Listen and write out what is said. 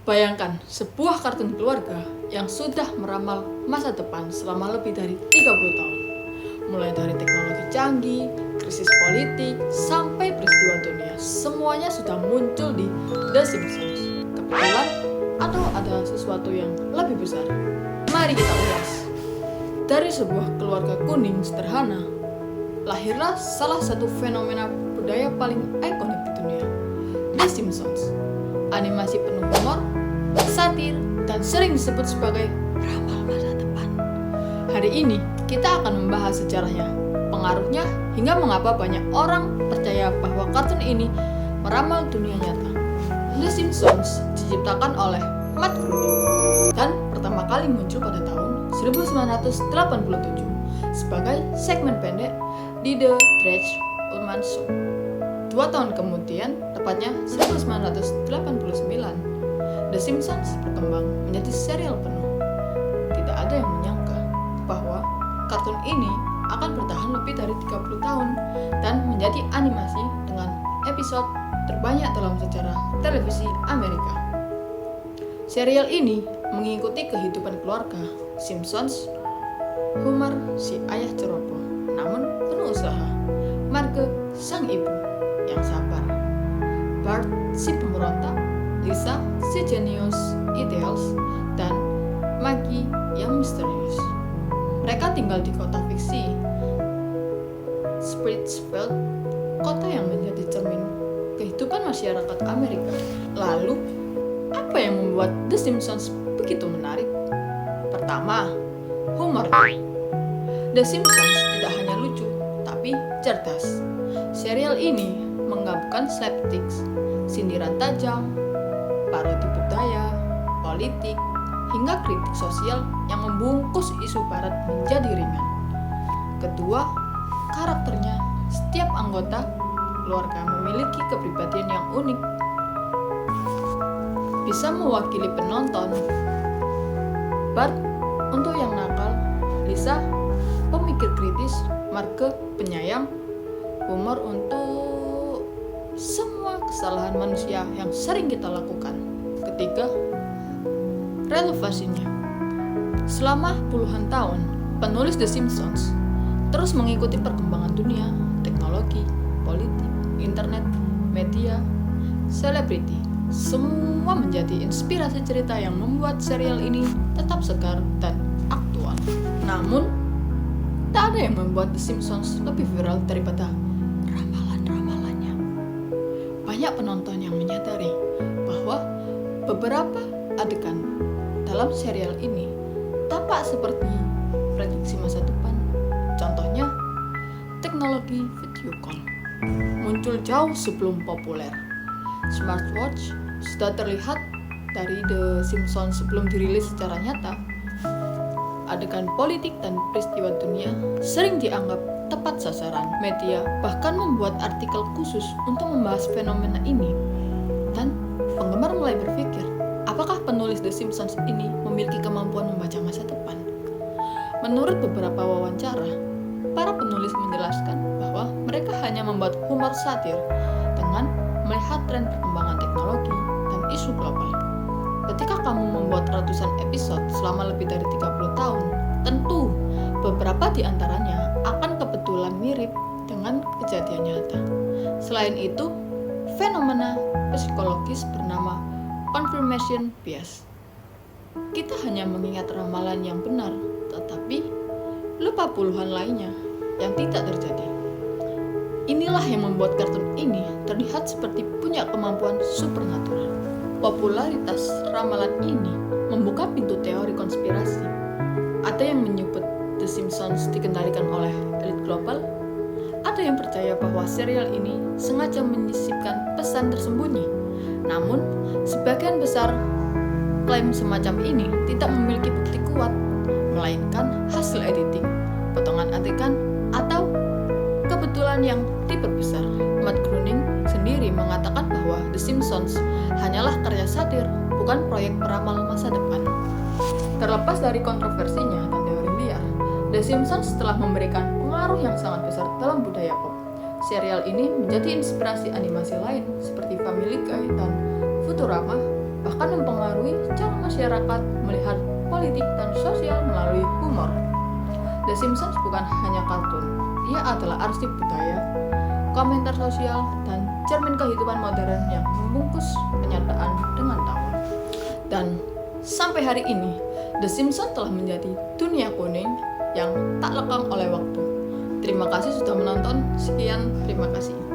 Bayangkan sebuah kartun keluarga yang sudah meramal masa depan selama lebih dari 30 tahun. Mulai dari teknologi canggih, krisis politik, sampai peristiwa dunia, semuanya sudah muncul di The Simpsons. Kebetulan atau ada sesuatu yang lebih besar? Mari kita ulas. Dari sebuah keluarga kuning sederhana, lahirlah salah satu fenomena budaya paling ikonik di dunia, The Simpsons. Animasi penuh humor, satir, dan sering disebut sebagai ramal masa depan. Hari ini kita akan membahas sejarahnya, pengaruhnya, hingga mengapa banyak orang percaya bahwa kartun ini meramal dunia nyata. The Simpsons diciptakan oleh Matt Groening dan pertama kali muncul pada tahun 1987 sebagai segmen pendek di The Trash Ullman Show. 2 tahun kemudian, tepatnya 1989, The Simpsons berkembang menjadi serial penuh. Tidak ada yang menyangka bahwa kartun ini akan bertahan lebih dari 30 tahun dan menjadi animasi dengan episode terbanyak dalam sejarah televisi Amerika. Serial ini mengikuti kehidupan keluarga Simpsons, Homer si ayah ceroboh, namun penuh usaha, Marge sang ibu yang sabar, Bart si pemberontak, Lisa si jenius ideals, dan Maggie yang misterius. Mereka tinggal di kota fiksi Springfield, kota yang menjadi cermin kehidupan masyarakat Amerika. Lalu, apa yang membuat The Simpsons begitu menarik? Pertama, humornya. The Simpsons tidak hanya lucu, tapi cerdas. Serial ini menggabungkan slapstick, sindiran tajam, parodi budaya, politik, hingga kritik sosial yang membungkus isu barat menjadi ringan. Kedua, karakternya. Setiap anggota keluarga memiliki kepribadian yang unik, bisa mewakili penonton. Bart untuk yang nakal, Lisa pemikir kritis, Marge penyayang, Homer untuk semua kesalahan manusia yang sering kita lakukan. Ketiga, relevansinya. Selama puluhan tahun, penulis The Simpsons terus mengikuti perkembangan dunia, teknologi, politik, internet, media, selebriti. Semua menjadi inspirasi cerita yang membuat serial ini tetap segar dan aktual. Namun, tak ada yang membuat The Simpsons lebih viral daripada ramalan-ramalannya. Banyak penonton yang menyadari bahwa beberapa adegan dalam serial ini tampak seperti prediksi masa depan. Contohnya, teknologi video call muncul jauh sebelum populer. Smartwatch sudah terlihat dari The Simpsons sebelum dirilis secara nyata. Adegan politik dan peristiwa dunia sering dianggap tepat sasaran. Media bahkan membuat artikel khusus untuk membahas fenomena ini. Dan penggemar mulai berpikir, apakah penulis The Simpsons ini memiliki kemampuan membaca masa depan? Menurut beberapa wawancara, para penulis menjelaskan bahwa mereka hanya membuat humor satir dengan melihat tren perkembangan teknologi dan isu global. Ketika kamu membuat ratusan episode selama lebih dari 30 tahun, tentu beberapa di antaranya akan kebetulan mirip dengan kejadian nyata. Selain itu, fenomena psikologis bernama confirmation bias. Kita hanya mengingat ramalan yang benar, tetapi lupa puluhan lainnya yang tidak terjadi. Inilah yang membuat kartun ini terlihat seperti punya kemampuan supernatural. Popularitas ramalan ini membuka pintu teori konspirasi. Ada yang menyebut The Simpsons dikendalikan oleh elit global. Ada yang percaya bahwa serial ini sengaja menyisipkan pesan tersembunyi. Namun, sebagian besar klaim semacam ini tidak memiliki bukti kuat, melainkan hasil editing, potongan adegan, atau kebetulan yang diperbesar. Matt Groening sendiri mengatakan bahwa The Simpsons hanyalah karya satir, bukan proyek peramal masa depan. Terlepas dari kontroversinya dan teori liar, The Simpsons telah memberikan pengaruh yang sangat besar dalam budaya pop. Serial ini menjadi inspirasi animasi lain seperti Family Guy dan Futurama, bahkan mempengaruhi cara masyarakat melihat politik dan sosial melalui humor. The Simpsons bukan hanya kartun, ia adalah arsip budaya, komentar sosial, dan cermin kehidupan modern yang membungkus kenyataan dengan tawa. Dan sampai hari ini, The Simpsons telah menjadi dunia kuning yang tak lekang oleh waktu. Terima kasih sudah menonton. Sekian, terima kasih.